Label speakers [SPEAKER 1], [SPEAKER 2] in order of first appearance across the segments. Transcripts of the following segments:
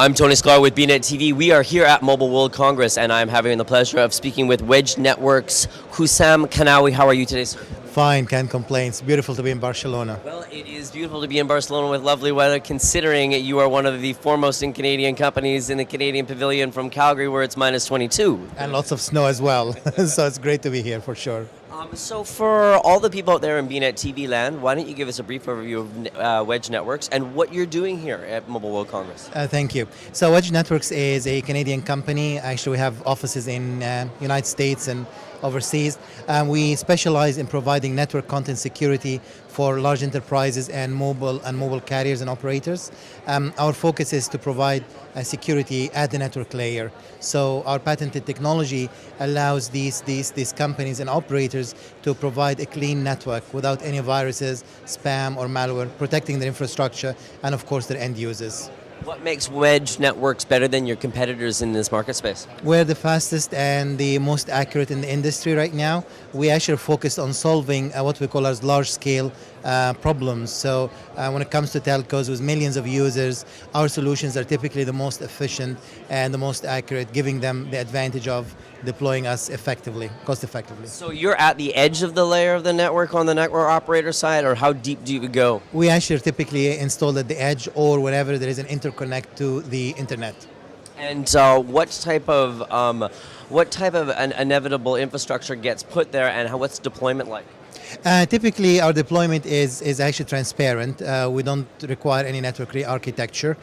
[SPEAKER 1] I'm Tony Sklar with BNet TV. We are here at Mobile World Congress, and I'm having the pleasure of speaking with Wedge Networks' Husam Kinawi. How are you today, sir?
[SPEAKER 2] Fine, can't complain. It's beautiful to be in Barcelona.
[SPEAKER 1] Well, it is beautiful to be in Barcelona with lovely weather, considering you are one of the foremost in Canadian companies in the Canadian Pavilion from Calgary, where it's minus 22.
[SPEAKER 2] And lots of snow as well. So it's great to be here for sure.
[SPEAKER 1] So for all the people out there in BNet TV land, why don't you give us a brief overview of Wedge Networks and what you're doing here at Mobile World Congress?
[SPEAKER 2] Thank you. So Wedge Networks is a Canadian company. Actually, we have offices in United States and overseas. We specialize in providing network content security for large enterprises and mobile carriers and operators. Our focus is to provide security at the network layer. So our patented technology allows these companies and operators to provide a clean network without any viruses, spam or malware, protecting their infrastructure and of course their end users.
[SPEAKER 1] What makes Wedge Networks better than your competitors in this market space?
[SPEAKER 2] We're the fastest and the most accurate in the industry right now. We actually focused on solving what we call as large-scale problems. So when it comes to telcos with millions of users, our solutions are typically the most efficient and the most accurate, giving them the advantage of deploying us effectively, cost-effectively.
[SPEAKER 1] So you're at the edge of the layer of the network on the network operator side, or how deep do you go?
[SPEAKER 2] We actually typically install at the edge or wherever there is an interconnect to the internet.
[SPEAKER 1] And what type of an inevitable infrastructure gets put there, and what's deployment like?
[SPEAKER 2] Typically, our deployment is actually transparent. We don't require any network re-architecture.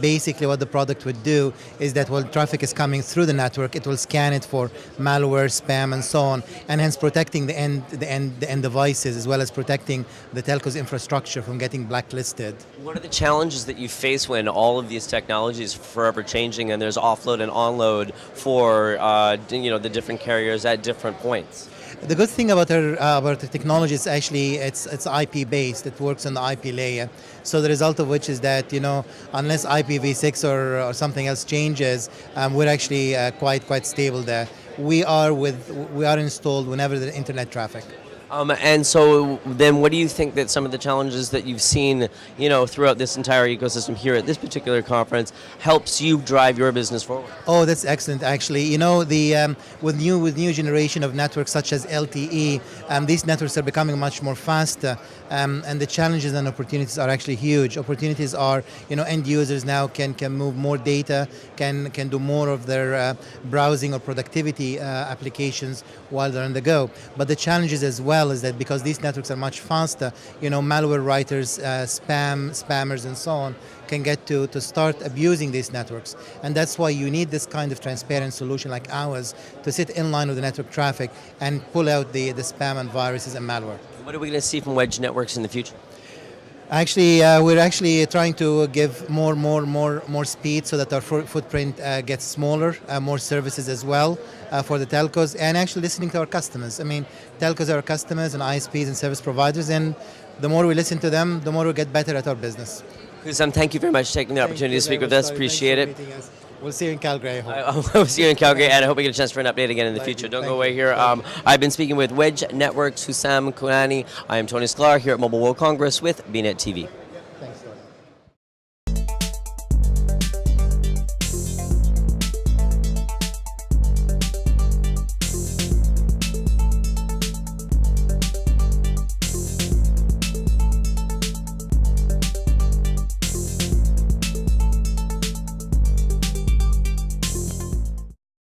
[SPEAKER 2] Basically, what the product would do is that while traffic is coming through the network, it will scan it for malware, spam, and so on, and hence protecting the end devices as well as protecting the telco's infrastructure from getting blacklisted.
[SPEAKER 1] What are the challenges that you face when all of these technologies are forever changing and there's offload and onload for the different carriers at different points?
[SPEAKER 2] The good thing about the technology is actually it's IP based. It works on the IP layer. So the result of which is that unless IPv6 or something else changes, we're actually quite stable there. We are installed whenever the internet traffic.
[SPEAKER 1] And so then what do you think that some of the challenges that you've seen, throughout this entire ecosystem here at this particular conference helps you drive your business forward?
[SPEAKER 2] Oh, that's excellent actually. With new generation of networks such as LTE, these networks are becoming much more faster, and the challenges and opportunities are actually huge. Opportunities are, end users now can move more data, can do more of their browsing or productivity applications while they're on the go. But the challenges as well is that because these networks are much faster, malware writers, spammers and so on can get to start abusing these networks. And that's why you need this kind of transparent solution like ours to sit in line with the network traffic and pull out the spam and viruses and malware.
[SPEAKER 1] What are we going to see from Wedge Networks in the future?
[SPEAKER 2] Actually, we're actually trying to give more speed so that our footprint gets smaller, more services as well for the telcos, and actually listening to our customers. I mean, telcos are our customers and ISPs and service providers, and the more we listen to them, the more we get better at our business.
[SPEAKER 1] Husam, thank you very much for taking the opportunity to speak with us. Appreciate it.
[SPEAKER 2] We'll see you in Calgary, I hope.
[SPEAKER 1] I'll see you in Calgary, and I hope we get a chance for an update again in the future. Don't go away here. I've been speaking with Wedge Networks' Husam Kinawi. I am Tony Sklar here at Mobile World Congress with BNet TV.